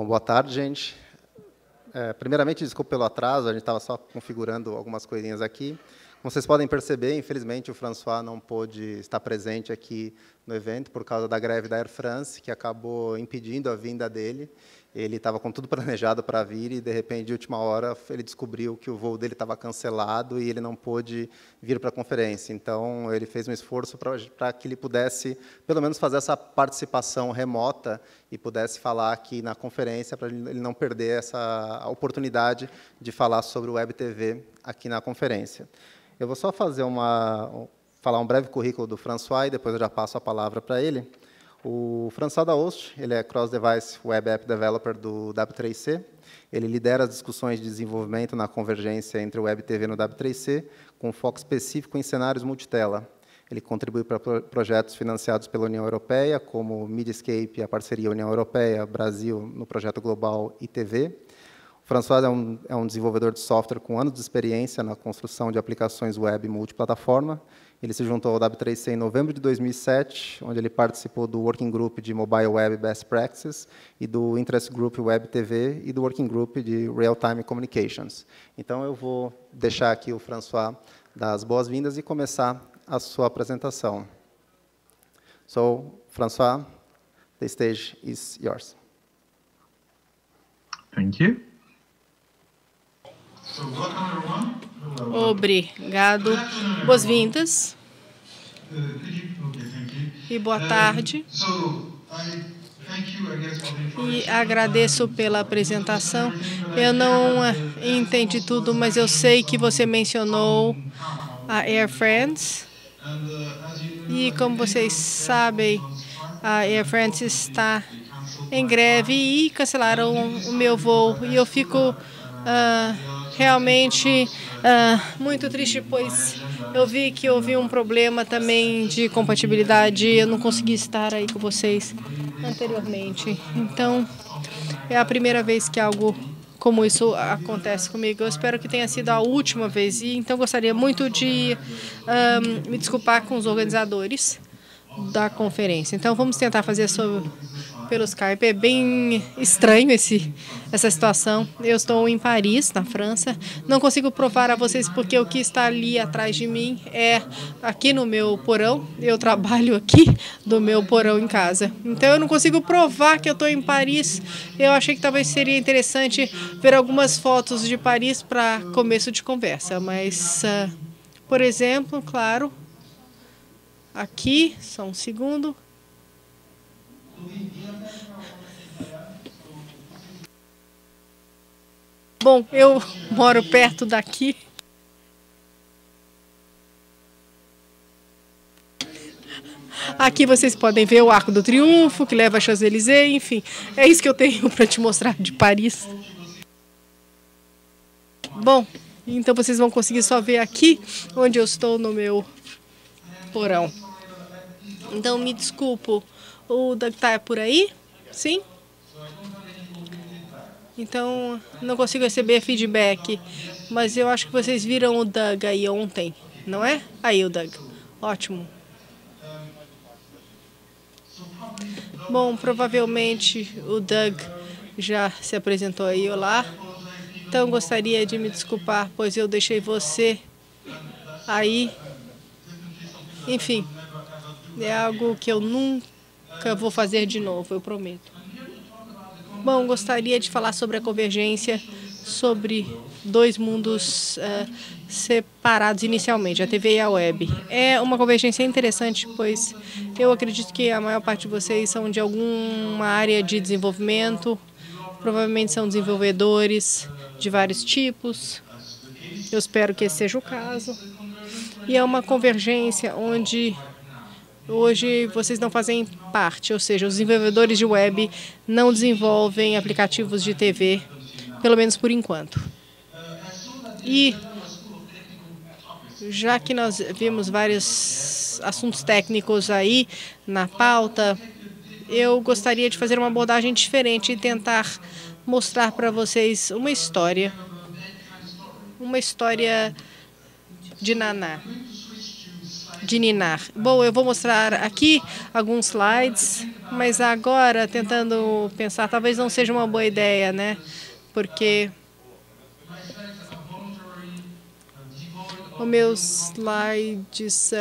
Boa tarde, gente. Primeiramente, desculpa pelo atraso, a gente estava só configurando algumas coisinhas aqui. Como vocês podem perceber, infelizmente, o François não pôde estar presente aqui no evento por causa da greve da Air France, que acabou impedindo a vinda dele. Ele estava com tudo planejado para vir e, de repente, de última hora, ele descobriu que o voo dele estava cancelado e ele não pôde vir para a conferência. Então, ele fez um esforço para que ele pudesse, pelo menos, fazer essa participação remota e pudesse falar aqui na conferência, para ele não perder a oportunidade de falar sobre o Web TV aqui na conferência. Eu vou só fazer falar um breve currículo do François e depois eu já passo a palavra para ele. O François Daoust, ele é Cross-Device Web App Developer do W3C. Ele lidera as discussões de desenvolvimento na convergência entre o Web TV no W3C, com foco específico em cenários multitela. Ele contribui para projetos financiados pela União Europeia, como o Mediascape, a parceria União Europeia-Brasil no projeto Global ITV. O François é um desenvolvedor de software com anos de experiência na construção de aplicações web multiplataforma. Ele se juntou ao W3C em novembro de 2007, onde ele participou do Working Group de Mobile Web Best Practices e do Interest Group Web TV e do Working Group de Real Time Communications. Então, eu vou deixar aqui o François dar as boas-vindas e começar a sua apresentação. So, François, the stage is yours. Thank you. Obrigado. Boas-vindas. E boa tarde. E agradeço pela apresentação. Eu não entendi tudo, mas eu sei que você mencionou a Air France. E como vocês sabem, a Air France está em greve e cancelaram o meu voo. E eu fico realmente muito triste, pois eu vi que houve um problema também de compatibilidade. Eu não consegui estar aí com vocês anteriormente. Então, é a primeira vez que algo como isso acontece comigo. Eu espero que tenha sido a última vez. E então, gostaria muito de me desculpar com os organizadores da conferência. Então, vamos tentar fazer pelo Skype. É bem estranho essa situação. Eu estou em Paris, na França. Não consigo provar a vocês porque o que está ali atrás de mim é aqui no meu porão. Eu trabalho aqui do meu porão em casa. Então, eu não consigo provar que eu estou em Paris. Eu achei que talvez seria interessante ver algumas fotos de Paris para começo de conversa. Mas, por exemplo, claro, aqui, só um segundo. Bom, eu moro perto daqui. Aqui vocês podem ver o Arco do Triunfo, que leva a Champs-Élysées, enfim. É isso que eu tenho para te mostrar de Paris. Bom, então vocês vão conseguir só ver aqui, onde eu estou no meu porão. Então, me desculpo. O Doug está por aí? Sim? Então, não consigo receber feedback. Mas eu acho que vocês viram o Doug aí ontem, não é? Aí o Doug. Ótimo. Bom, provavelmente o Doug já se apresentou aí. Olá. Então, gostaria de me desculpar, pois eu deixei você aí. Enfim, é algo que eu nunca vou fazer de novo, eu prometo. Bom, gostaria de falar sobre a convergência, sobre dois mundos separados inicialmente, a TV e a web. É uma convergência interessante, pois eu acredito que a maior parte de vocês são de alguma área de desenvolvimento, provavelmente são desenvolvedores de vários tipos. Eu espero que esse seja o caso. E é uma convergência onde hoje vocês não fazem parte, ou seja, os desenvolvedores de web não desenvolvem aplicativos de TV, pelo menos por enquanto. E já que nós vimos vários assuntos técnicos aí na pauta, eu gostaria de fazer uma abordagem diferente e tentar mostrar para vocês uma história de Ninar. Bom, eu vou mostrar aqui alguns slides. Mas agora, tentando pensar, talvez não seja uma boa ideia, né? Porque os meus slides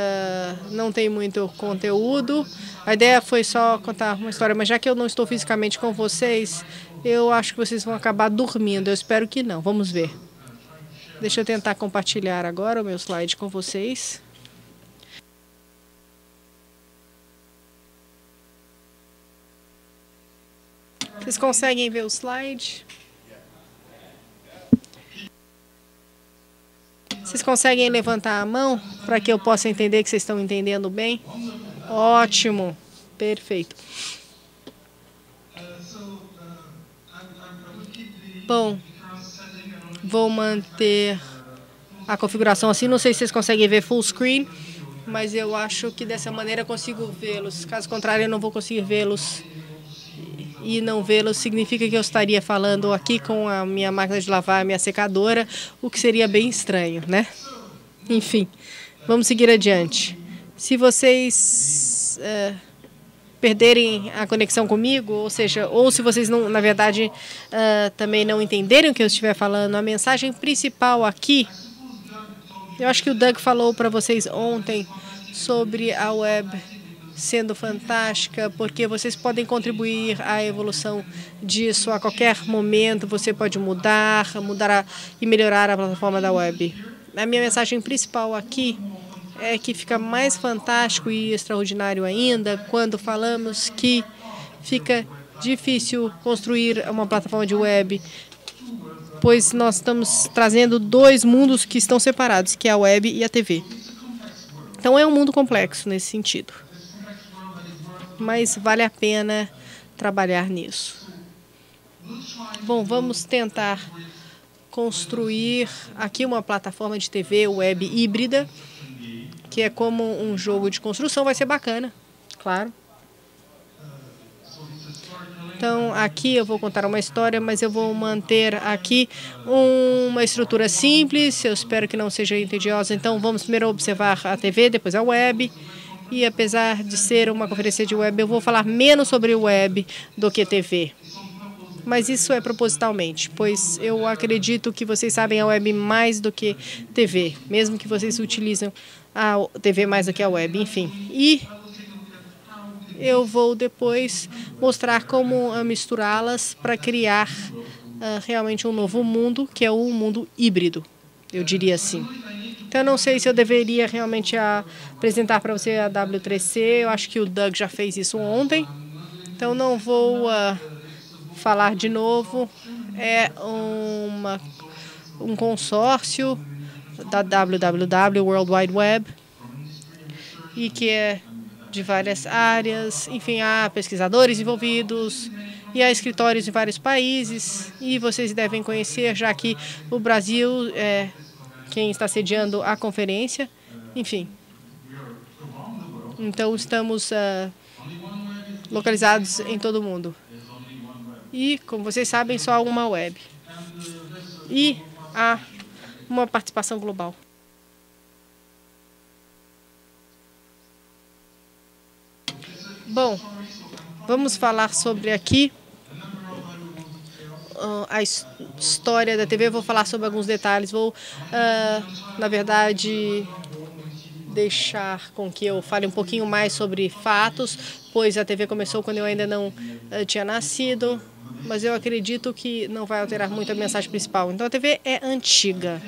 não tem muito conteúdo. A ideia foi só contar uma história, mas já que eu não estou fisicamente com vocês, eu acho que vocês vão acabar dormindo. Eu espero que não. Vamos ver. Deixa eu tentar compartilhar agora o meu slide com vocês. Vocês conseguem ver o slide? Vocês conseguem levantar a mão para que eu possa entender que vocês estão entendendo bem? Ótimo, perfeito. Bom, vou manter a configuração assim. Não sei se vocês conseguem ver full screen, mas eu acho que dessa maneira eu consigo vê-los. Caso contrário, eu não vou conseguir vê-los. E não vê-los significa que eu estaria falando aqui com a minha máquina de lavar, a minha secadora, o que seria bem estranho, né? Enfim, vamos seguir adiante. Se vocês perderem a conexão comigo, ou seja, ou se vocês não, na verdade, também não entenderem o que eu estiver falando, a mensagem principal aqui, eu acho que o Doug falou para vocês ontem sobre a web sendo fantástica, porque vocês podem contribuir à evolução disso a qualquer momento. Você pode mudar e melhorar a plataforma da web. A minha mensagem principal aqui é que fica mais fantástico e extraordinário ainda quando falamos que fica difícil construir uma plataforma de web, pois nós estamos trazendo dois mundos que estão separados, que é a web e a TV. Então é um mundo complexo nesse sentido, mas vale a pena trabalhar nisso. Bom, vamos tentar construir aqui uma plataforma de TV web híbrida, que é como um jogo de construção. Vai ser bacana, claro. Então, aqui eu vou contar uma história, mas eu vou manter aqui uma estrutura simples. Eu espero que não seja entediosa. Então, vamos primeiro observar a TV, depois a web. E apesar de ser uma conferência de web, eu vou falar menos sobre web do que TV. Mas isso é propositalmente, pois eu acredito que vocês sabem a web mais do que TV, mesmo que vocês utilizem a TV mais do que a web, enfim. E eu vou depois mostrar como misturá-las para criar realmente um novo mundo, que é um mundo híbrido, eu diria assim. Então, eu não sei se eu deveria realmente apresentar para você a W3C. Eu acho que o Doug já fez isso ontem. Então, não vou falar de novo. É um consórcio da WWW, World Wide Web, e que é de várias áreas. Enfim, há pesquisadores envolvidos e há escritórios em vários países. E vocês devem conhecer, já que o Brasil é quem está sediando a conferência, enfim. Então, estamos localizados em todo o mundo. E, como vocês sabem, só há uma web. E há uma participação global. Bom, vamos falar sobre aqui a história da TV. Eu vou falar sobre alguns detalhes. Vou, na verdade, deixar com que eu fale um pouquinho mais sobre fatos, pois a TV começou quando eu ainda não tinha nascido, mas eu acredito que não vai alterar muito a mensagem principal. Então, a TV é antiga.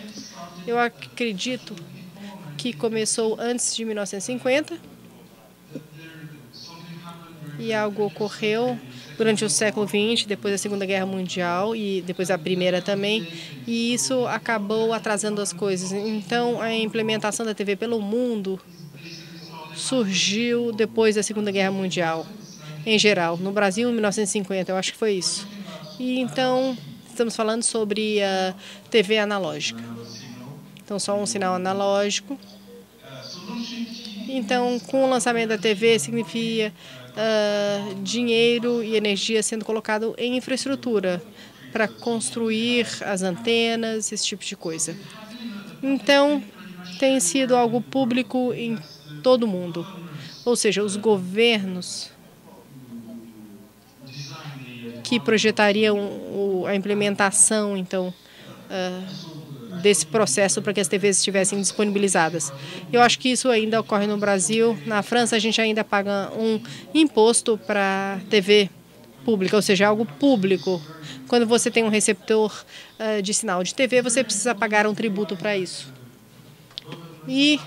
Eu acredito que começou antes de 1950 e algo ocorreu durante o século XX, depois da Segunda Guerra Mundial e depois da Primeira também, e isso acabou atrasando as coisas. Então, a implementação da TV pelo mundo surgiu depois da Segunda Guerra Mundial, em geral. No Brasil, em 1950, eu acho que foi isso. E então, estamos falando sobre a TV analógica. Então, só um sinal analógico. Então, com o lançamento da TV, significa dinheiro e energia sendo colocado em infraestrutura para construir as antenas, esse tipo de coisa. Então, tem sido algo público em todo o mundo. Ou seja, os governos que projetariam a implementação, então, desse processo para que as TVs estivessem disponibilizadas. Eu acho que isso ainda ocorre no Brasil. Na França, a gente ainda paga um imposto para TV pública, ou seja, algo público. Quando você tem um receptor de sinal de TV, você precisa pagar um tributo para isso. E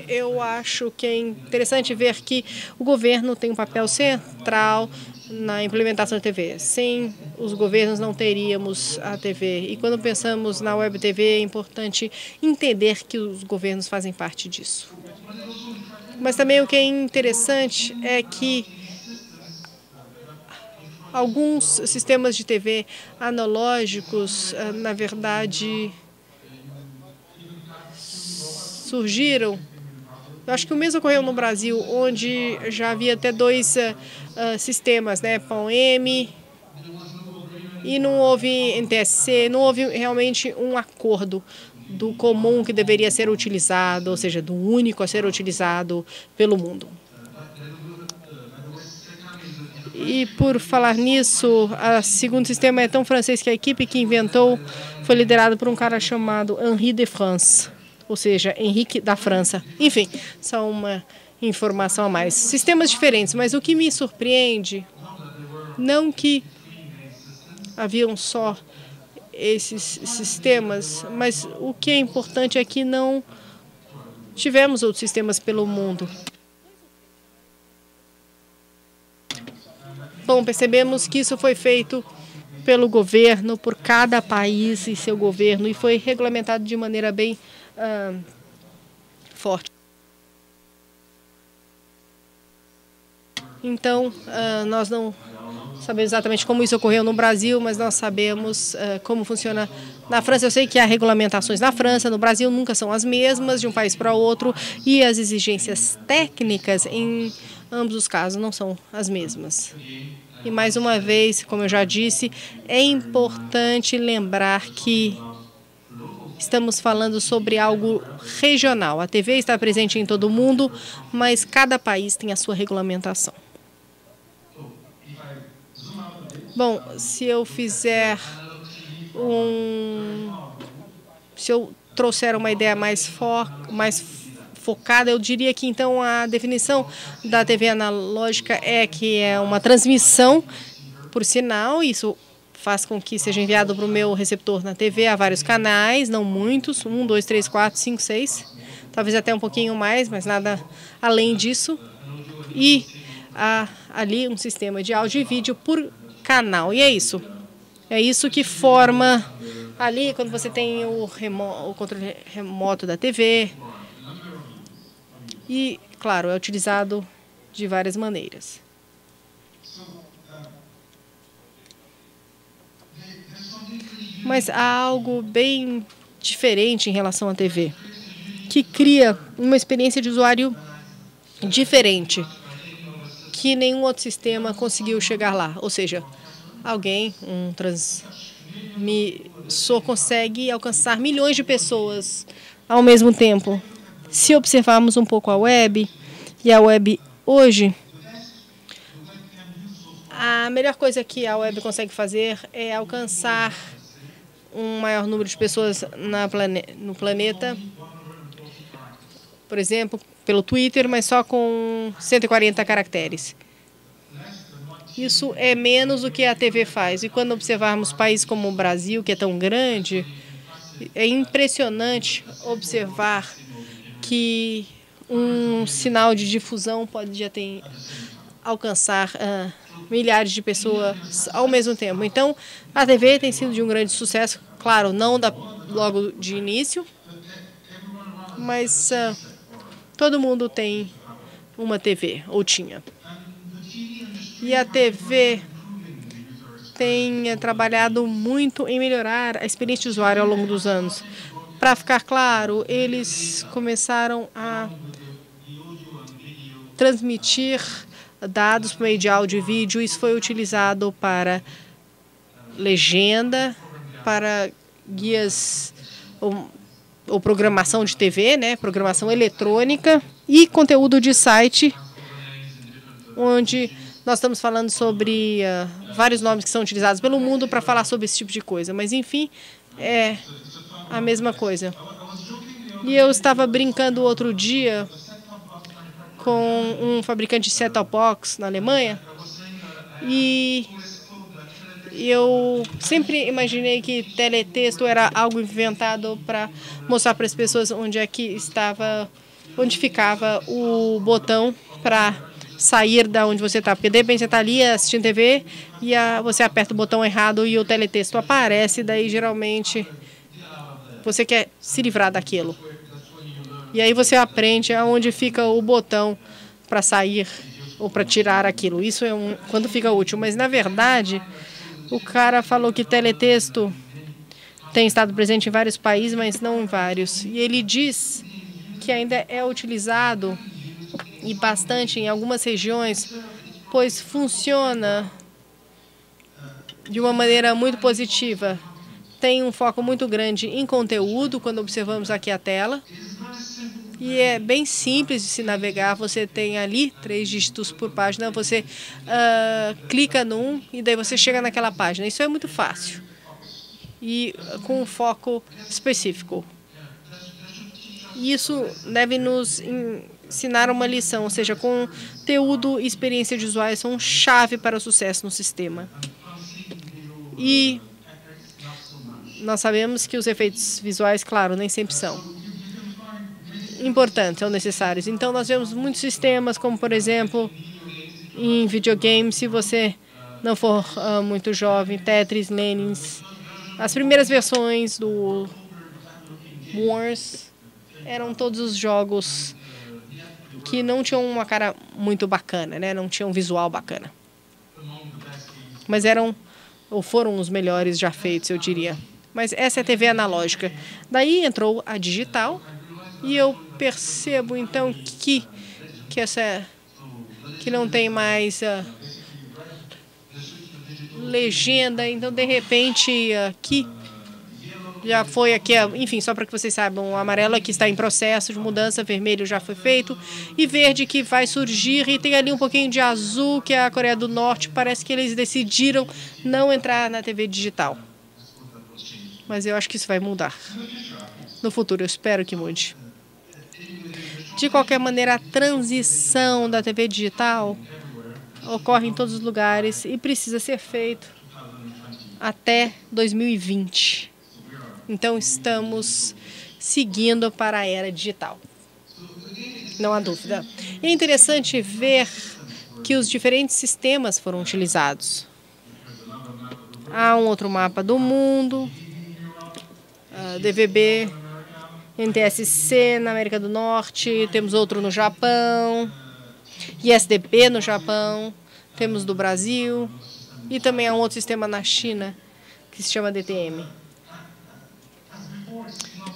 eu acho que é interessante ver que o governo tem um papel central na implementação da TV. Sem os governos não teríamos a TV. E quando pensamos na Web TV, é importante entender que os governos fazem parte disso. Mas também o que é interessante é que alguns sistemas de TV analógicos, na verdade, surgiram. Eu acho que o mesmo ocorreu no Brasil, onde já havia até dois sistemas, né, PAM-M, e não houve NTSC, não houve realmente um acordo do comum que deveria ser utilizado, ou seja, do único a ser utilizado pelo mundo. E por falar nisso, o segundo sistema é tão francês que a equipe que inventou foi liderada por um cara chamado Henri de France, ou seja, Henrique da França. Enfim, só uma informação a mais. Sistemas diferentes, mas o que me surpreende, não que haviam só esses sistemas, mas o que é importante é que não tivemos outros sistemas pelo mundo. Bom, percebemos que isso foi feito pelo governo, por cada país e seu governo, e foi regulamentado de maneira bem forte. Então, nós não sabemos exatamente como isso ocorreu no Brasil, mas nós sabemos como funciona na França. Eu sei que há regulamentações na França, no Brasil nunca são as mesmas de um país para outro, e as exigências técnicas em ambos os casos não são as mesmas. E mais uma vez, como eu já disse, é importante lembrar que estamos falando sobre algo regional. A TV está presente em todo o mundo, mas cada país tem a sua regulamentação. Bom, se eu trouxer uma ideia mais focada, eu diria que então a definição da TV analógica é que é uma transmissão por sinal. Isso faz com que seja enviado para o meu receptor na TV a vários canais, não muitos, 1, 2, 3, 4, 5, 6, talvez até um pouquinho mais, mas nada além disso. E há ali um sistema de áudio e vídeo por canal, e é isso. É isso que forma ali quando você tem o controle remoto da TV. E, claro, é utilizado de várias maneiras. Mas há algo bem diferente em relação à TV, que cria uma experiência de usuário diferente, que nenhum outro sistema conseguiu chegar lá. Ou seja, um transmissor consegue alcançar milhões de pessoas ao mesmo tempo. Se observarmos um pouco a web, e a web hoje, a melhor coisa que a web consegue fazer é alcançar um maior número de pessoas no planeta, por exemplo, pelo Twitter, mas só com 140 caracteres. Isso é menos do que a TV faz. E quando observarmos países como o Brasil, que é tão grande, é impressionante observar que um sinal de difusão pode alcançar milhares de pessoas ao mesmo tempo. Então, a TV tem sido de um grande sucesso, claro, não logo de início, mas todo mundo tem uma TV, ou tinha. E a TV tem trabalhado muito em melhorar a experiência de usuário ao longo dos anos. Para ficar claro, eles começaram a transmitir dados por meio de áudio e vídeo. Isso foi utilizado para legenda, para guias ou programação de TV, né, programação eletrônica e conteúdo de site, onde nós estamos falando sobre vários nomes que são utilizados pelo mundo para falar sobre esse tipo de coisa, mas enfim, é a mesma coisa. E eu estava brincando outro dia com um fabricante de set-top box na Alemanha e eu sempre imaginei que teletexto era algo inventado para mostrar para as pessoas onde é que estava, onde ficava o botão para sair da onde você está. Porque de repente você está ali assistindo TV e você aperta o botão errado e o teletexto aparece, daí geralmente você quer se livrar daquilo. E aí você aprende aonde fica o botão para sair ou para tirar aquilo. Isso é quando fica útil, mas na verdade o cara falou que teletexto tem estado presente em vários países, mas não em vários. E ele diz que ainda é utilizado e bastante em algumas regiões, pois funciona de uma maneira muito positiva. Tem um foco muito grande em conteúdo, quando observamos aqui a tela. E é bem simples de se navegar. Você tem ali 3 dígitos por página. Você clica num e daí você chega naquela página. Isso é muito fácil. E com um foco específico. Isso deve nos ensinar uma lição. Ou seja, conteúdo e experiência de usuário são chave para o sucesso no sistema. E nós sabemos que os efeitos visuais, claro, nem sempre são importantes, são necessários. Então, nós vemos muitos sistemas, como, por exemplo, em videogames, se você não for muito jovem, Tetris, Lemmings. As primeiras versões do Wars eram todos os jogos que não tinham uma cara muito bacana, né? Não tinham um visual bacana. Mas eram, ou foram os melhores já feitos, eu diria. Mas essa é a TV analógica. Daí entrou a digital. E eu percebo, então, que não tem mais legenda. Então, de repente, aqui já foi aqui, enfim, só para que vocês saibam, o amarelo aqui está em processo de mudança, vermelho já foi feito, e verde que vai surgir, e tem ali um pouquinho de azul, que é a Coreia do Norte. Parece que eles decidiram não entrar na TV digital. Mas eu acho que isso vai mudar no futuro, eu espero que mude. De qualquer maneira, a transição da TV digital ocorre em todos os lugares e precisa ser feito até 2020. Então, estamos seguindo para a era digital. Não há dúvida. É interessante ver que os diferentes sistemas foram utilizados. Há um outro mapa do mundo, DVB, NTSC na América do Norte, temos outro no Japão, ISDP no Japão, temos do Brasil e também há um outro sistema na China que se chama DTM.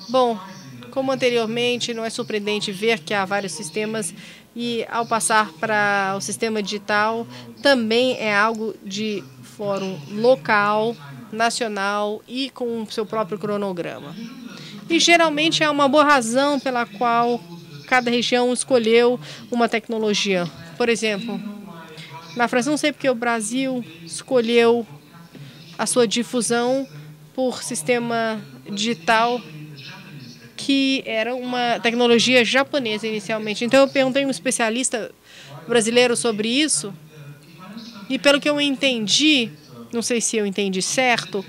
Bom, como anteriormente, não é surpreendente ver que há vários sistemas e ao passar para o sistema digital também é algo de fórum local, nacional e com o seu próprio cronograma. E geralmente é uma boa razão pela qual cada região escolheu uma tecnologia. Por exemplo, na França, não sei porque o Brasil escolheu a sua difusão por sistema digital, que era uma tecnologia japonesa inicialmente. Então eu perguntei a um especialista brasileiro sobre isso, e pelo que eu entendi, não sei se eu entendi certo,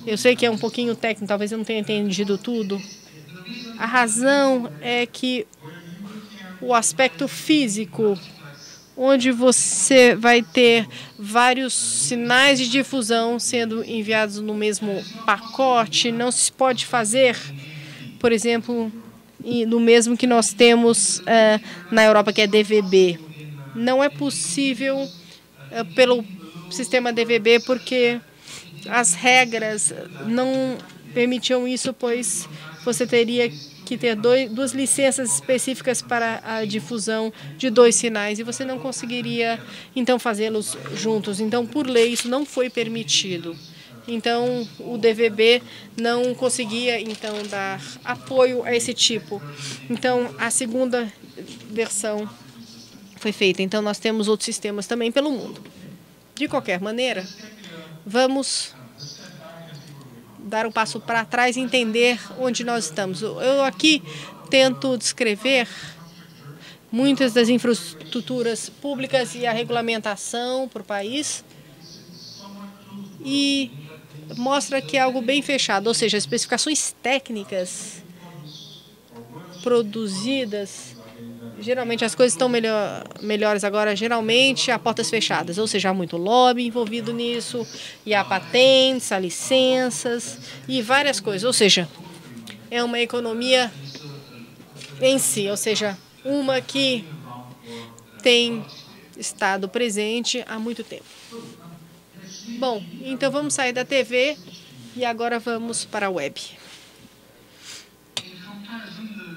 eu sei que é um pouquinho técnico, talvez eu não tenha entendido tudo. A razão é que o aspecto físico, onde você vai ter vários sinais de difusão sendo enviados no mesmo pacote, não se pode fazer, por exemplo, no mesmo que nós temos na Europa, que é DVB. Não é possível pelo sistema DVB, porque as regras não permitiam isso, pois você teria que ter duas licenças específicas para a difusão de 2 sinais e você não conseguiria, então, fazê-los juntos. Então, por lei, isso não foi permitido. Então, o DVB não conseguia, então, dar apoio a esse tipo. Então, a segunda versão foi feita. Então, nós temos outros sistemas também pelo mundo. De qualquer maneira, vamos dar um passo para trás e entender onde nós estamos. Eu aqui tento descrever muitas das infraestruturas públicas e a regulamentação para o país e mostra que é algo bem fechado, ou seja, as especificações técnicas produzidas, geralmente as coisas estão melhores agora, geralmente a portas fechadas, ou seja, há muito lobby envolvido nisso, e há patentes, há licenças e várias coisas, ou seja, é uma economia em si, ou seja, uma que tem estado presente há muito tempo. Bom, então vamos sair da TV e agora vamos para a web.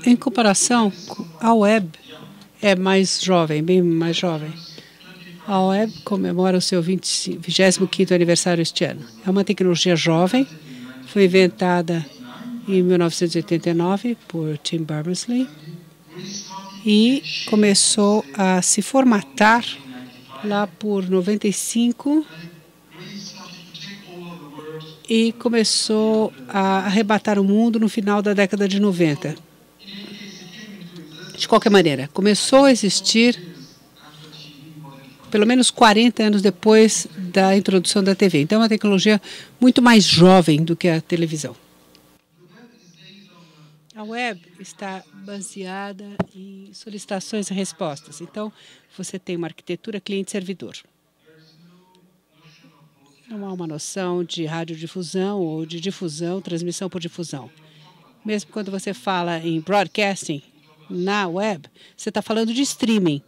Em comparação, a web é mais jovem, bem mais jovem. A web comemora o seu 25º aniversário este ano. É uma tecnologia jovem, foi inventada em 1989 por Tim Berners-Lee e começou a se formatar lá por 95 e começou a arrebatar o mundo no final da década de 90. De qualquer maneira, começou a existir pelo menos 40 anos depois da introdução da TV. Então, é uma tecnologia muito mais jovem do que a televisão. A web está baseada em solicitações e respostas. Então, você tem uma arquitetura cliente-servidor. Não há uma noção de radiodifusão ou de difusão, transmissão por difusão. Mesmo quando você fala em broadcasting na web, você está falando de streaming.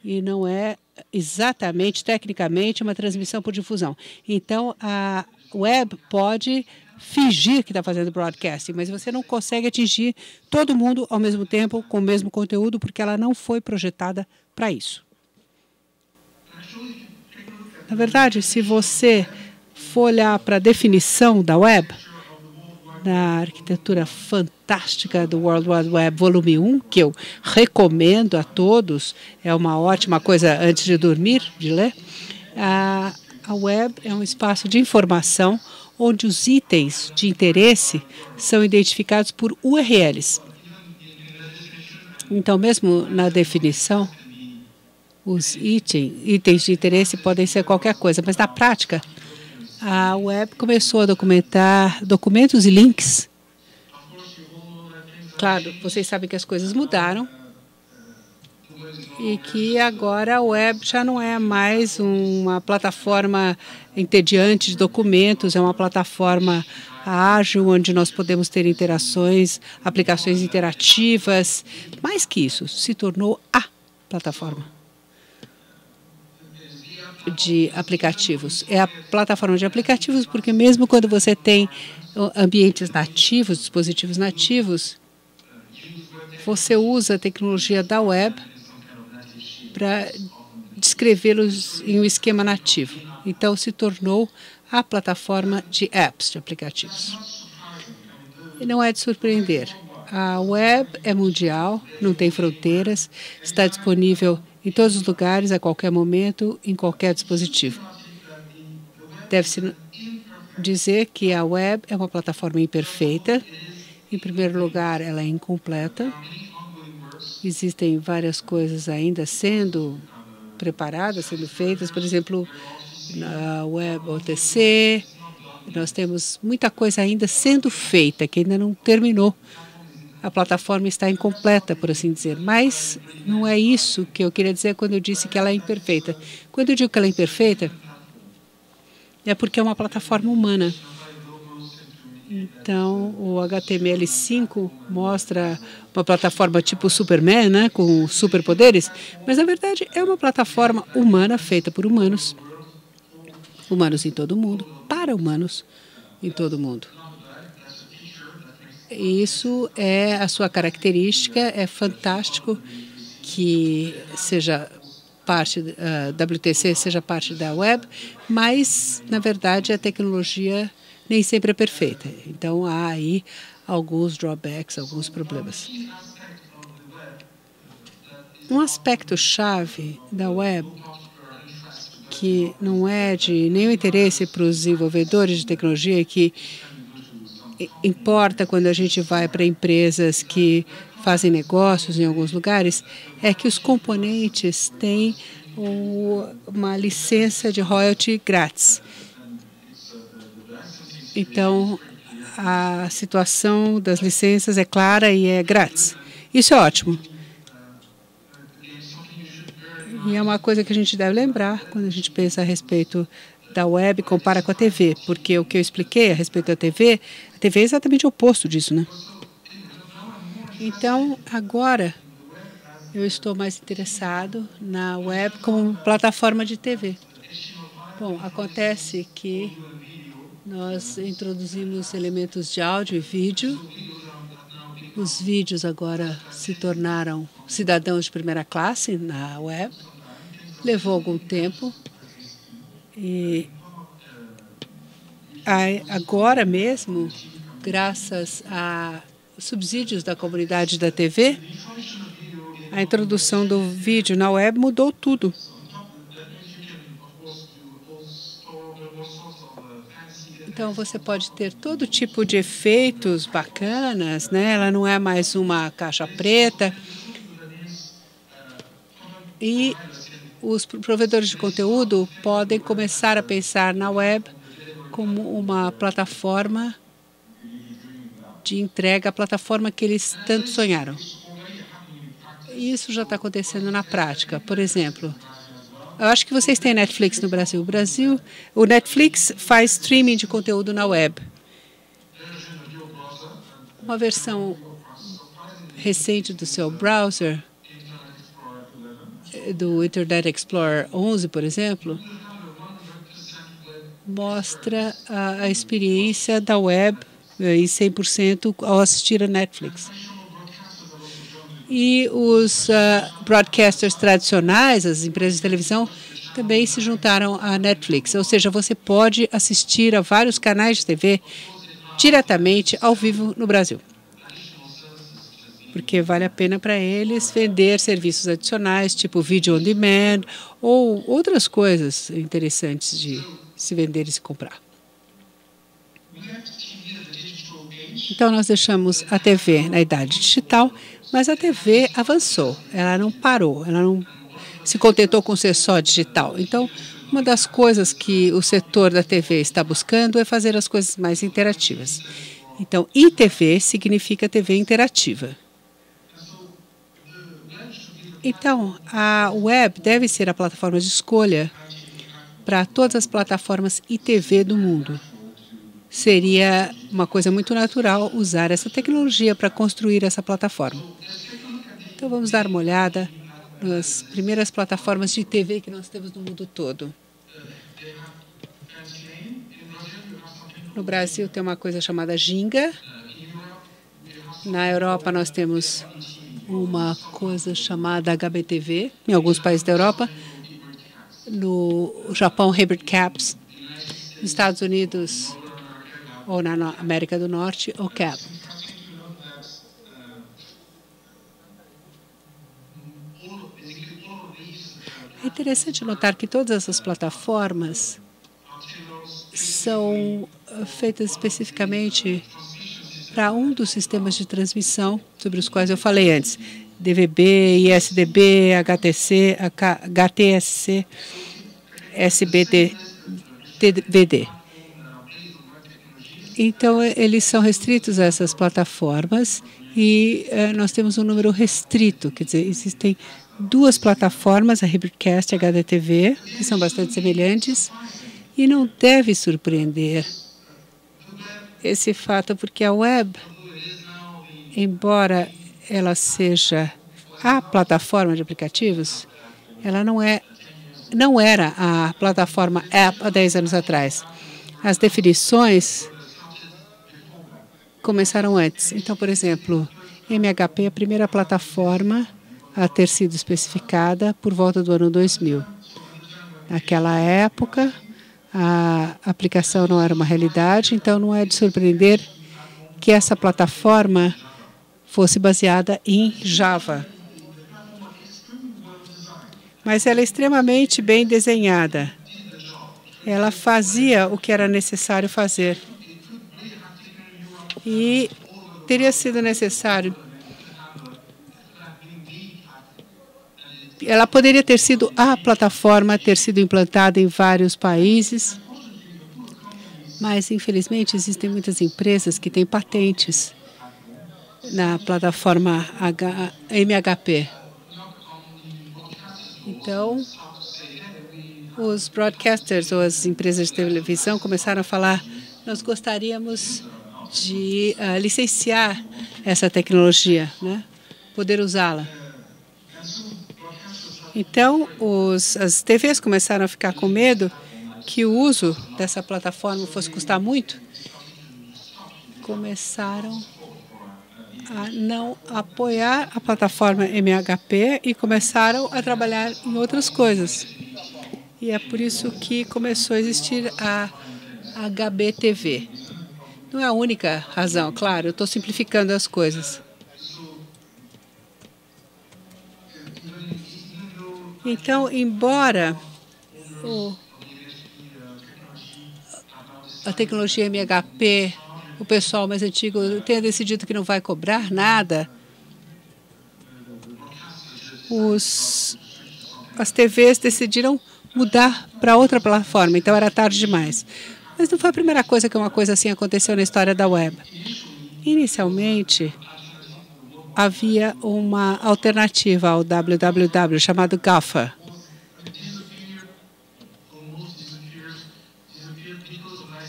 E não é exatamente, tecnicamente, uma transmissão por difusão. Então, a web pode fingir que está fazendo broadcasting, mas você não consegue atingir todo mundo ao mesmo tempo com o mesmo conteúdo, porque ela não foi projetada para isso. Na verdade, se você for olhar para a definição da web, na arquitetura fantástica do World Wide Web, volume 1, que eu recomendo a todos, é uma ótima coisa antes de dormir, de ler, a web é um espaço de informação onde os itens de interesse são identificados por URLs. Então, mesmo na definição, os itens de interesse podem ser qualquer coisa, mas na prática, a web começou a documentar documentos e links. Claro, vocês sabem que as coisas mudaram e que agora a web já não é mais uma plataforma entediante de documentos, é uma plataforma ágil, onde nós podemos ter interações, aplicações interativas. Mais que isso, se tornou a plataforma de aplicativos. É a plataforma de aplicativos porque mesmo quando você tem ambientes nativos, dispositivos nativos, você usa a tecnologia da web para descrevê-los em um esquema nativo. Então, se tornou a plataforma de apps, de aplicativos. E não é de surpreender. A web é mundial, não tem fronteiras, está disponível em todos os lugares, a qualquer momento, em qualquer dispositivo. Deve-se dizer que a web é uma plataforma imperfeita. Em primeiro lugar, ela é incompleta. Existem várias coisas ainda sendo preparadas, sendo feitas. Por exemplo, na web OTC, nós temos muita coisa ainda sendo feita, que ainda não terminou. A plataforma está incompleta, por assim dizer. Mas não é isso que eu queria dizer quando eu disse que ela é imperfeita. Quando eu digo que ela é imperfeita, é porque é uma plataforma humana. Então, o HTML5 mostra uma plataforma tipo Superman, né, com superpoderes, mas, na verdade, é uma plataforma humana feita por humanos. Humanos em todo o mundo, para humanos em todo o mundo. Isso é a sua característica, é fantástico que seja parte da WTC, seja parte da web, mas, na verdade, a tecnologia nem sempre é perfeita. Então, há aí alguns drawbacks, alguns problemas. Um aspecto-chave da web, que não é de nenhum interesse para os desenvolvedores de tecnologia, que importa quando a gente vai para empresas que fazem negócios em alguns lugares, é que os componentes têm uma licença de royalty grátis. Então, a situação das licenças é clara e é grátis. Isso é ótimo. E é uma coisa que a gente deve lembrar quando a gente pensa a respeito da web e compara com a TV, porque o que eu expliquei a respeito da TV, a TV é exatamente o oposto disso, né? Então, agora, eu estou mais interessado na web como plataforma de TV. Bom, acontece que nós introduzimos elementos de áudio e vídeo. Os vídeos agora se tornaram cidadãos de primeira classe na web. Levou algum tempo. E agora mesmo, graças a subsídios da comunidade da TV, a introdução do vídeo na web mudou tudo. Então, você pode ter todo tipo de efeitos bacanas, né? Ela não é mais uma caixa preta. E os provedores de conteúdo podem começar a pensar na web como uma plataforma de entrega, a plataforma que eles tanto sonharam. E isso já está acontecendo na prática. Por exemplo, eu acho que vocês têm Netflix no Brasil. O Netflix faz streaming de conteúdo na web. Uma versão recente do seu browser, do Internet Explorer 11, por exemplo, mostra a experiência da web em 100% ao assistir a Netflix. E os broadcasters tradicionais, as empresas de televisão, também se juntaram à Netflix. Ou seja, você pode assistir a vários canais de TV diretamente ao vivo no Brasil. Porque vale a pena para eles vender serviços adicionais, tipo vídeo on demand, ou outras coisas interessantes de se vender e se comprar. Então, nós deixamos a TV na idade digital, mas a TV avançou, ela não parou, ela não se contentou com ser só digital. Então, uma das coisas que o setor da TV está buscando é fazer as coisas mais interativas. Então, ITV significa TV interativa. Então, a web deve ser a plataforma de escolha para todas as plataformas ITV do mundo. Seria uma coisa muito natural usar essa tecnologia para construir essa plataforma. Então, vamos dar uma olhada nas primeiras plataformas de TV que nós temos no mundo todo. No Brasil tem uma coisa chamada Ginga. Na Europa nós temos uma coisa chamada HBTV, em alguns países da Europa. No Japão, Hybrid Caps. Nos Estados Unidos, ou na América do Norte, o CAP. É interessante notar que todas essas plataformas são feitas especificamente para um dos sistemas de transmissão sobre os quais eu falei antes, DVB, ISDB, HTC, HTSC, SBT, TVD. Então, eles são restritos a essas plataformas e nós temos um número restrito, quer dizer, existem duas plataformas, a Hybridcast e a HDTV, que são bastante semelhantes, e não deve surpreender esse fato, porque a web, embora ela seja a plataforma de aplicativos, ela não era a plataforma app há 10 anos atrás. As definições começaram antes. Então, por exemplo, MHP é a primeira plataforma a ter sido especificada por volta do ano 2000. Naquela época, a aplicação não era uma realidade, então não é de surpreender que essa plataforma fosse baseada em Java. mas ela é extremamente bem desenhada. Ela fazia o que era necessário fazer. E teria sido necessário. Ela poderia ter sido a plataforma, ter sido implantada em vários países, mas, infelizmente, existem muitas empresas que têm patentes na plataforma MHP. Então, os broadcasters ou as empresas de televisão começaram a falar: nós gostaríamos de licenciar essa tecnologia, né? Poder usá-la. Então, as TVs começaram a ficar com medo que o uso dessa plataforma fosse custar muito. Começaram a não apoiar a plataforma MHP e começaram a trabalhar em outras coisas. E é por isso que começou a existir a HBTV. Não é a única razão, claro, eu estou simplificando as coisas. Então, embora a tecnologia MHP, o pessoal mais antigo tenha decidido que não vai cobrar nada, as TVs decidiram mudar para outra plataforma, então era tarde demais. Mas não foi a primeira coisa que uma coisa assim aconteceu na história da web. Inicialmente, havia uma alternativa ao www chamado Gopher.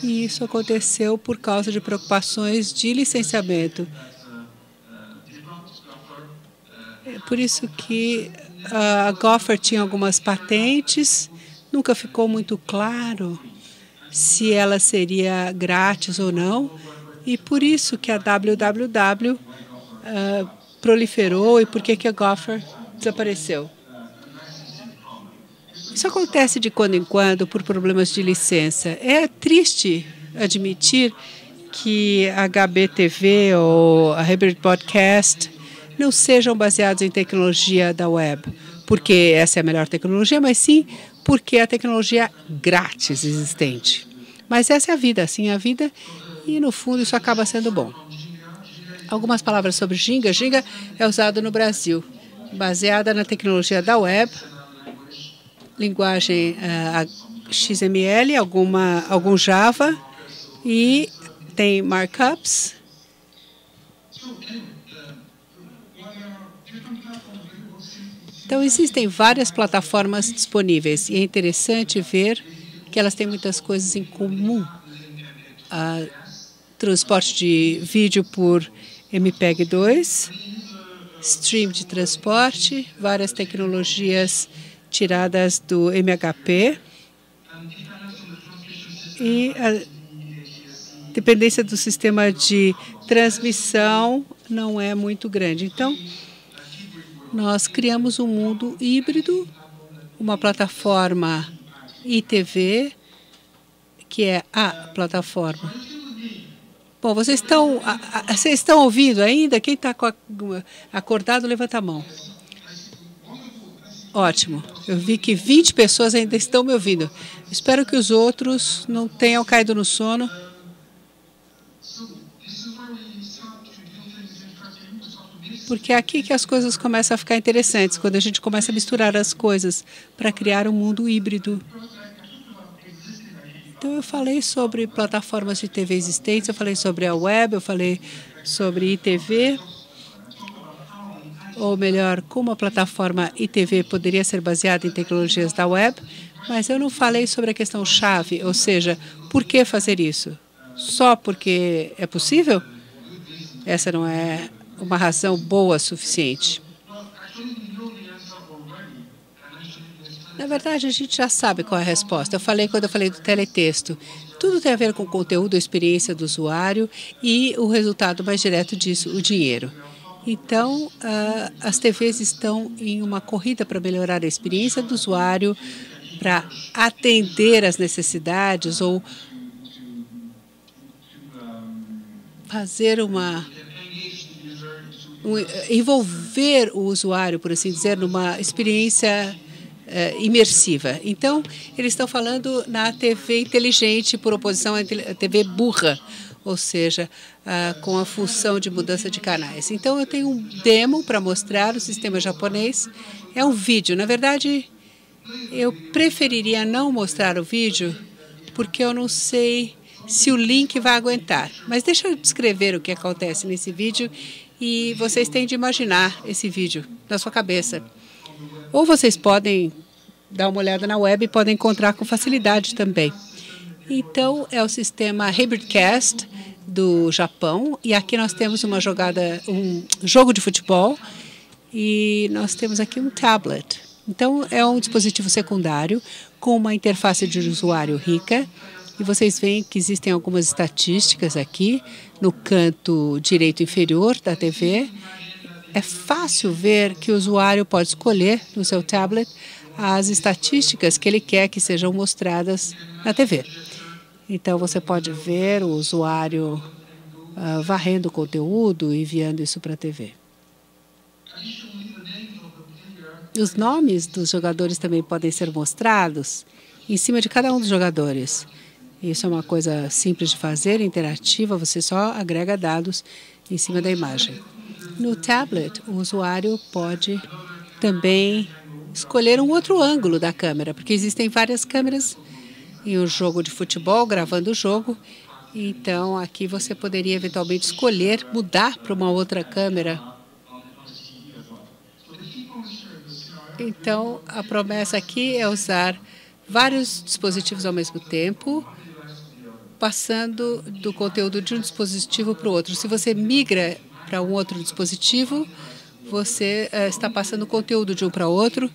E isso aconteceu por causa de preocupações de licenciamento. É por isso que a Gopher tinha algumas patentes, nunca ficou muito claro se ela seria grátis ou não, e por isso que a www proliferou e por que a Gopher desapareceu. Isso acontece de quando em quando por problemas de licença. É triste admitir que a HBTV ou a Hybrid Broadcast não sejam baseados em tecnologia da web, porque essa é a melhor tecnologia, mas sim porque é a tecnologia grátis existente. Mas essa é a vida, assim é a vida, e no fundo isso acaba sendo bom. Algumas palavras sobre Ginga. Ginga é usado no Brasil, baseada na tecnologia da web, linguagem XML, algum Java, e tem markups. Então, existem várias plataformas disponíveis e é interessante ver que elas têm muitas coisas em comum. Transporte de vídeo por MPEG-2, stream de transporte, várias tecnologias tiradas do MHP e a dependência do sistema de transmissão não é muito grande. Então, nós criamos um mundo híbrido, uma plataforma ITV, que é a plataforma. Bom, vocês estão ouvindo ainda? Quem está acordado, levanta a mão. Ótimo. Eu vi que 20 pessoas ainda estão me ouvindo. Espero que os outros não tenham caído no sono. Porque é aqui que as coisas começam a ficar interessantes, quando a gente começa a misturar as coisas para criar um mundo híbrido. Então, eu falei sobre plataformas de TV existentes, eu falei sobre a web, eu falei sobre ITV, ou melhor, como a plataforma ITV poderia ser baseada em tecnologias da web, mas eu não falei sobre a questão chave, ou seja, por que fazer isso? Só porque é possível? Essa não é uma razão boa suficiente. Na verdade, a gente já sabe qual é a resposta. Quando eu falei do teletexto. Tudo tem a ver com o conteúdo, a experiência do usuário e o resultado mais direto disso, o dinheiro. Então, as TVs estão em uma corrida para melhorar a experiência do usuário, para atender às necessidades ou fazer envolver o usuário, por assim dizer, numa experiência imersiva. Então, eles estão falando na TV inteligente por oposição à TV burra, ou seja, com a função de mudança de canais. Então, eu tenho um demo para mostrar o sistema japonês. É um vídeo. Na verdade, eu preferiria não mostrar o vídeo, porque eu não sei se o link vai aguentar. Mas deixa eu descrever o que acontece nesse vídeo e vocês têm de imaginar esse vídeo na sua cabeça. Ou vocês podem dar uma olhada na web e podem encontrar com facilidade também. Então, é o sistema Hybridcast do Japão. E aqui nós temos um jogo de futebol e nós temos aqui um tablet. Então, é um dispositivo secundário com uma interface de usuário rica. E vocês veem que existem algumas estatísticas aqui no canto direito inferior da TV. É fácil ver que o usuário pode escolher no seu tablet as estatísticas que ele quer que sejam mostradas na TV. Então, você pode ver o usuário varrendo o conteúdo e enviando isso para a TV. Os nomes dos jogadores também podem ser mostrados em cima de cada um dos jogadores. Isso é uma coisa simples de fazer, interativa, você só agrega dados em cima da imagem. No tablet, o usuário pode também escolher um outro ângulo da câmera, porque existem várias câmeras em um jogo de futebol, gravando o jogo. Então, aqui você poderia eventualmente escolher mudar para uma outra câmera. Então, a promessa aqui é usar vários dispositivos ao mesmo tempo, passando do conteúdo de um dispositivo para o outro. Se você migra para um outro dispositivo, você está passando o conteúdo de um para outro.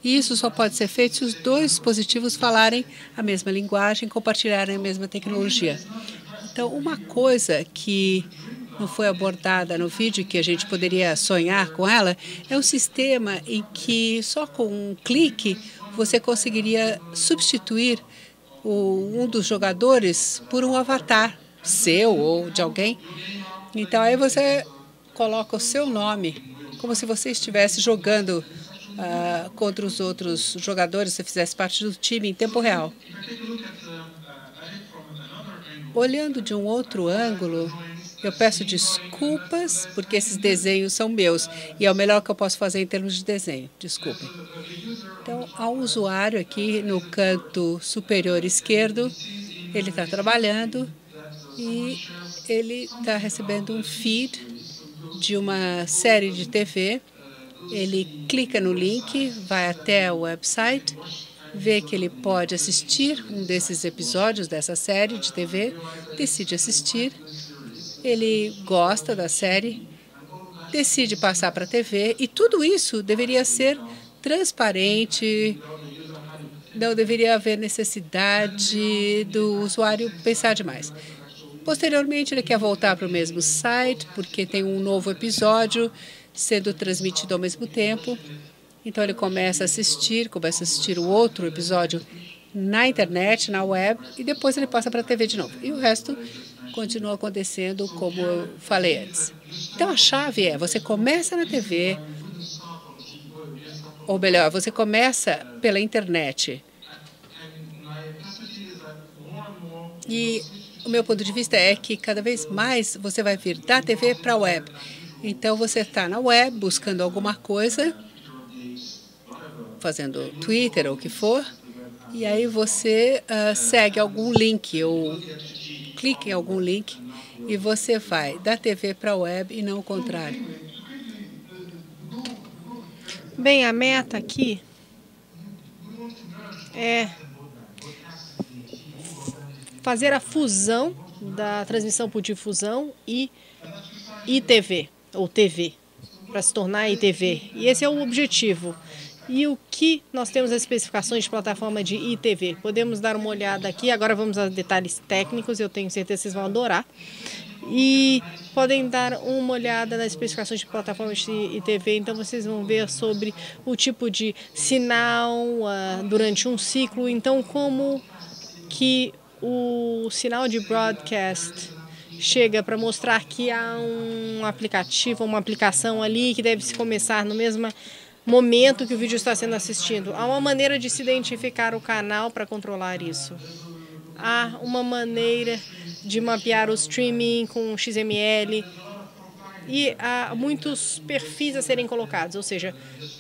E isso só pode ser feito se os dois dispositivos falarem a mesma linguagem, compartilharem a mesma tecnologia. Então, uma coisa que não foi abordada no vídeo, que a gente poderia sonhar com ela, é um sistema em que só com um clique você conseguiria substituir um dos jogadores por um avatar seu ou de alguém. Então, aí você coloca o seu nome, como se você estivesse jogando contra os outros jogadores, se fizesse parte do time em tempo real. Olhando de um outro ângulo, eu peço desculpas, porque esses desenhos são meus, e é o melhor que eu posso fazer em termos de desenho. Desculpem. Então, há um usuário aqui no canto superior esquerdo, ele está trabalhando e ele está recebendo um feed de uma série de TV. Ele clica no link, vai até o website, vê que ele pode assistir um desses episódios dessa série de TV, decide assistir, ele gosta da série, decide passar para a TV, e tudo isso deveria ser transparente, não deveria haver necessidade do usuário pensar demais. Posteriormente, ele quer voltar para o mesmo site, porque tem um novo episódio sendo transmitido ao mesmo tempo. Então, ele começa a assistir o outro episódio na internet, na web, e depois ele passa para a TV de novo. E o resto continua acontecendo como eu falei antes. Então, a chave é, você começa na TV, ou melhor, você começa pela internet. E o meu ponto de vista é que cada vez mais você vai vir da TV para a web. Então, você está na web buscando alguma coisa, fazendo Twitter ou o que for, e aí você segue algum link ou clica em algum link e você vai da TV para a web e não o contrário. Bem, a meta aqui é fazer a fusão da transmissão por difusão e ITV, ou TV, para se tornar ITV. E esse é o objetivo. E o que nós temos as especificações de plataforma de ITV? Podemos dar uma olhada aqui, agora vamos a detalhes técnicos, eu tenho certeza que vocês vão adorar. E podem dar uma olhada nas especificações de plataformas de ITV, então vocês vão ver sobre o tipo de sinal durante um ciclo, então como que o sinal de broadcast chega para mostrar que há um aplicativo, uma aplicação ali que deve se começar no mesma momento que o vídeo está sendo assistido. Há uma maneira de se identificar o canal para controlar isso. Há uma maneira de mapear o streaming com XML. E há muitos perfis a serem colocados, ou seja,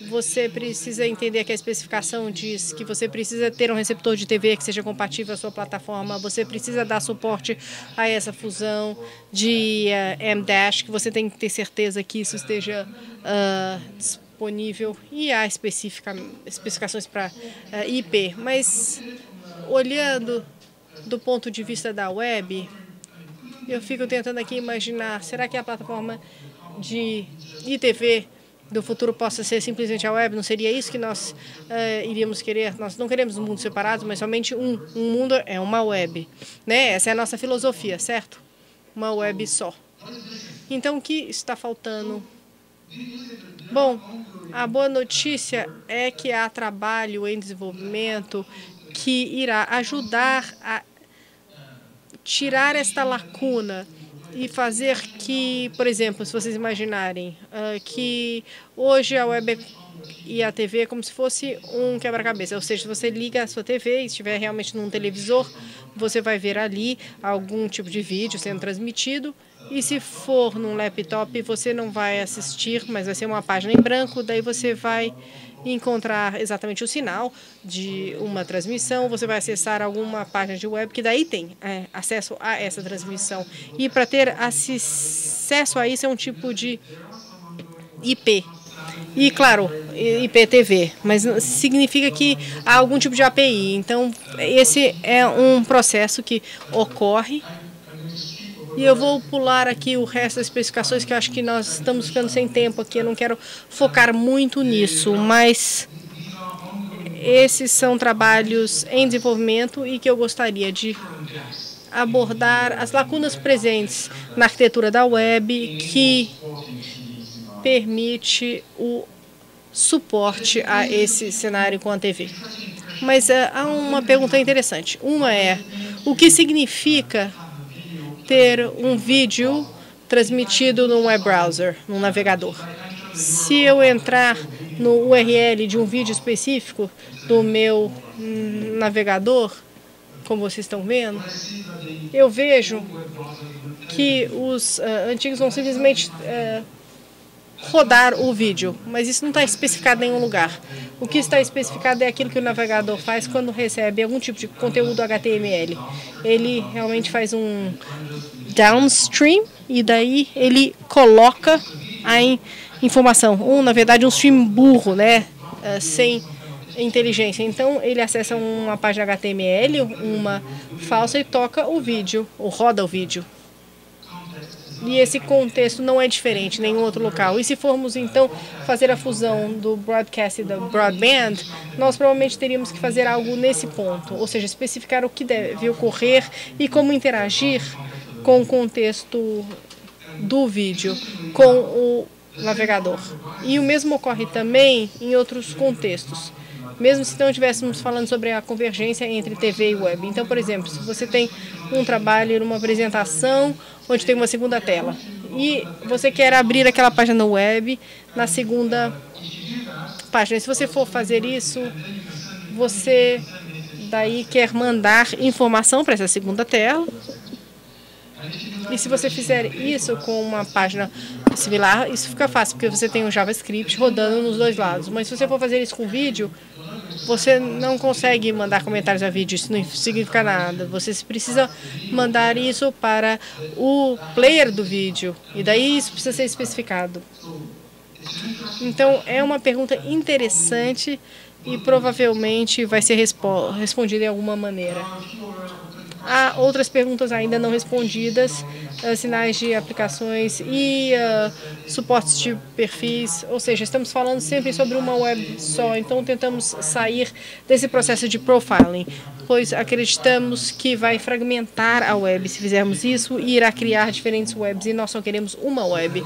você precisa entender que a especificação diz que você precisa ter um receptor de TV que seja compatível à sua plataforma, você precisa dar suporte a essa fusão de M-Dash, que você tem que ter certeza que isso esteja disponível, e há especificações para IP. Mas, olhando do ponto de vista da web, eu fico tentando aqui imaginar, será que a plataforma de ITV do futuro possa ser simplesmente a web? Não seria isso que nós iríamos querer? Nós não queremos um mundo separado, mas somente um mundo é uma web, né? Essa é a nossa filosofia, certo? Uma web só. Então, o que está faltando? Bom, a boa notícia é que há trabalho em desenvolvimento que irá ajudar a tirar esta lacuna e fazer que, por exemplo, se vocês imaginarem que hoje a web e a TV é como se fosse um quebra-cabeça, ou seja, se você liga a sua TV e estiver realmente num televisor, você vai ver ali algum tipo de vídeo sendo transmitido, e se for num laptop, você não vai assistir, mas vai ser uma página em branco, daí você vai encontrar exatamente o sinal de uma transmissão, você vai acessar alguma página de web que daí tem acesso a essa transmissão. E para ter acesso a isso é um tipo de IP. E, claro, IPTV, mas significa que há algum tipo de API. Então, esse é um processo que ocorre. E eu vou pular aqui o resto das especificações, que eu acho que nós estamos ficando sem tempo aqui. Eu não quero focar muito nisso, mas esses são trabalhos em desenvolvimento e que eu gostaria de abordar as lacunas presentes na arquitetura da web que permite o suporte a esse cenário com a TV. Mas há uma pergunta interessante. Uma é, o que significa ter um vídeo transmitido num web browser, num navegador? Se eu entrar no URL de um vídeo específico do meu navegador, como vocês estão vendo, eu vejo que os antigos vão simplesmente rodar o vídeo, mas isso não está especificado em nenhum lugar. O que está especificado é aquilo que o navegador faz quando recebe algum tipo de conteúdo HTML. Ele realmente faz um downstream e daí ele coloca a informação. Na verdade, um stream burro, né? Sem inteligência. Então, ele acessa uma página HTML, uma falsa, e toca o vídeo, ou roda o vídeo. E esse contexto não é diferente em nenhum outro local. E se formos, então, fazer a fusão do broadcast e do broadband, nós provavelmente teríamos que fazer algo nesse ponto, ou seja, especificar o que deve ocorrer e como interagir com o contexto do vídeo, com o navegador. E o mesmo ocorre também em outros contextos, mesmo se não estivéssemos falando sobre a convergência entre TV e web. Então, por exemplo, se você tem um trabalho numa apresentação onde tem uma segunda tela e você quer abrir aquela página web na segunda página, se você for fazer isso, você daí quer mandar informação para essa segunda tela. E se você fizer isso com uma página similar, isso fica fácil, porque você tem um JavaScript rodando nos dois lados. Mas se você for fazer isso com vídeo, você não consegue mandar comentários a vídeo, isso não significa nada. Você precisa mandar isso para o player do vídeo, e daí isso precisa ser especificado. Então, é uma pergunta interessante e provavelmente vai ser respondida de alguma maneira. Há outras perguntas ainda não respondidas, sinais de aplicações e suportes de perfis, ou seja, estamos falando sempre sobre uma web só, então tentamos sair desse processo de profiling, pois acreditamos que vai fragmentar a web se fizermos isso e irá criar diferentes webs, e nós só queremos uma web.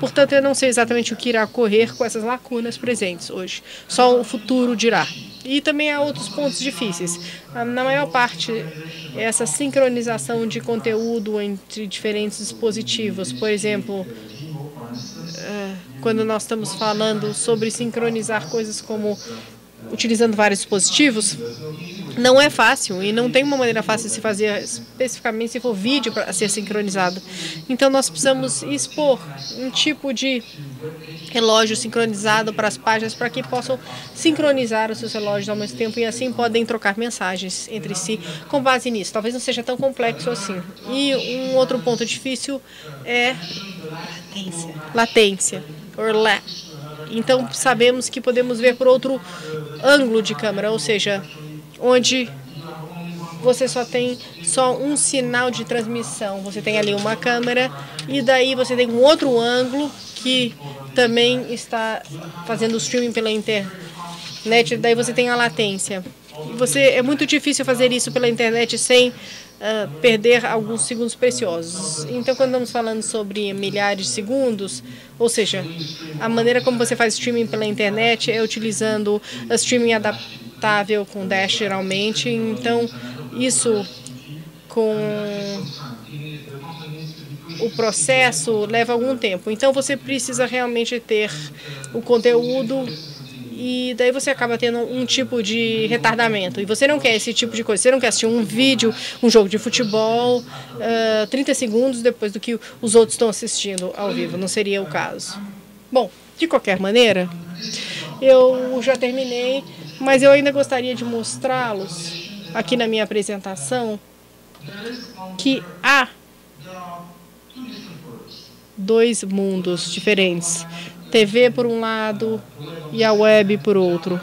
Portanto, eu não sei exatamente o que irá ocorrer com essas lacunas presentes hoje, só o futuro dirá. E também há outros pontos difíceis. Na maior parte, essa sincronização de conteúdo entre diferentes dispositivos, por exemplo, quando nós estamos falando sobre sincronizar coisas como utilizando vários dispositivos, não é fácil e não tem uma maneira fácil de se fazer, especificamente se for vídeo para ser sincronizado. Então, nós precisamos expor um tipo de relógio sincronizado para as páginas para que possam sincronizar os seus relógios ao mesmo tempo e assim podem trocar mensagens entre si com base nisso. Talvez não seja tão complexo assim. E um outro ponto difícil é latência. Então, sabemos que podemos ver por outro ângulo de câmera, ou seja, onde você só tem um sinal de transmissão. Você tem ali uma câmera e daí você tem um outro ângulo que também está fazendo o streaming pela internet. Daí você tem a latência. É muito difícil fazer isso pela internet sem perder alguns segundos preciosos. Então, quando estamos falando sobre milhares de segundos, ou seja, a maneira como você faz streaming pela internet é utilizando streaming adaptável com Dash, geralmente. Então, isso com o processo leva algum tempo. Então, você precisa realmente ter o conteúdo e daí você acaba tendo um tipo de retardamento. E você não quer esse tipo de coisa. Você não quer assistir um vídeo, um jogo de futebol, 30 segundos depois do que os outros estão assistindo ao vivo. Não seria o caso. Bom, de qualquer maneira, eu já terminei, mas eu ainda gostaria de mostrá-los aqui na minha apresentação que há dois mundos diferentes. TV por um lado e a web por outro.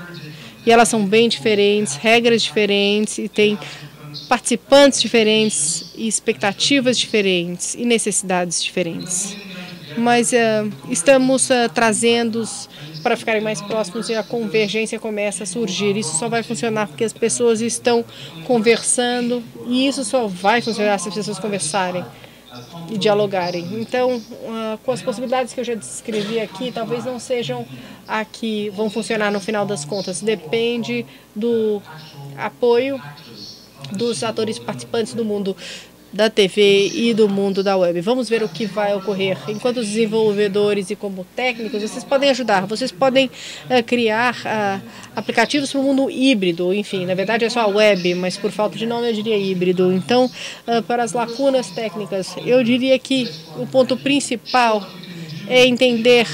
E elas são bem diferentes, regras diferentes, e tem participantes diferentes, e expectativas diferentes, e necessidades diferentes. Mas estamos trazendo-os para ficarem mais próximos e a convergência começa a surgir. Isso só vai funcionar porque as pessoas estão conversando, e isso só vai funcionar se as pessoas conversarem e dialogarem. Então, com as possibilidades que eu já descrevi aqui, talvez não sejam a que vão funcionar no final das contas. Depende do apoio dos atores participantes do mundo da TV e do mundo da web. Vamos ver o que vai ocorrer. Enquanto os desenvolvedores e como técnicos, vocês podem ajudar. Vocês podem criar aplicativos para o mundo híbrido. Enfim, na verdade é só a web, mas por falta de nome eu diria híbrido. Então, para as lacunas técnicas, eu diria que o ponto principal é entender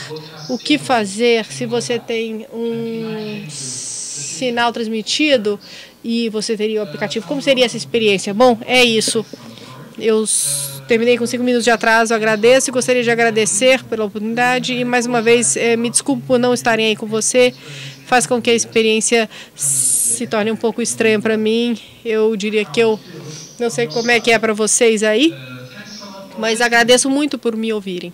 o que fazer se você tem um sinal transmitido e você teria o aplicativo. Como seria essa experiência? Bom, é isso. Eu terminei com 5 minutos de atraso, agradeço e gostaria de agradecer pela oportunidade e, mais uma vez, me desculpo por não estarem aí com você. Faz com que a experiência se torne um pouco estranha para mim. Eu diria que eu não sei como é que é para vocês aí, mas agradeço muito por me ouvirem.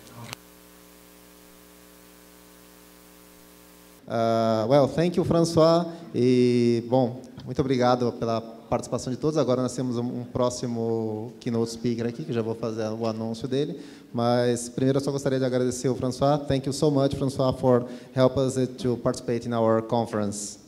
Well, thank you, François. E, bom, muito obrigado pela participação de todos. Agora nós temos um próximo keynote speaker aqui, que já vou fazer o anúncio dele. Mas primeiro eu só gostaria de agradecer o François. Thank you so much, François, for helping us to participate in our conference.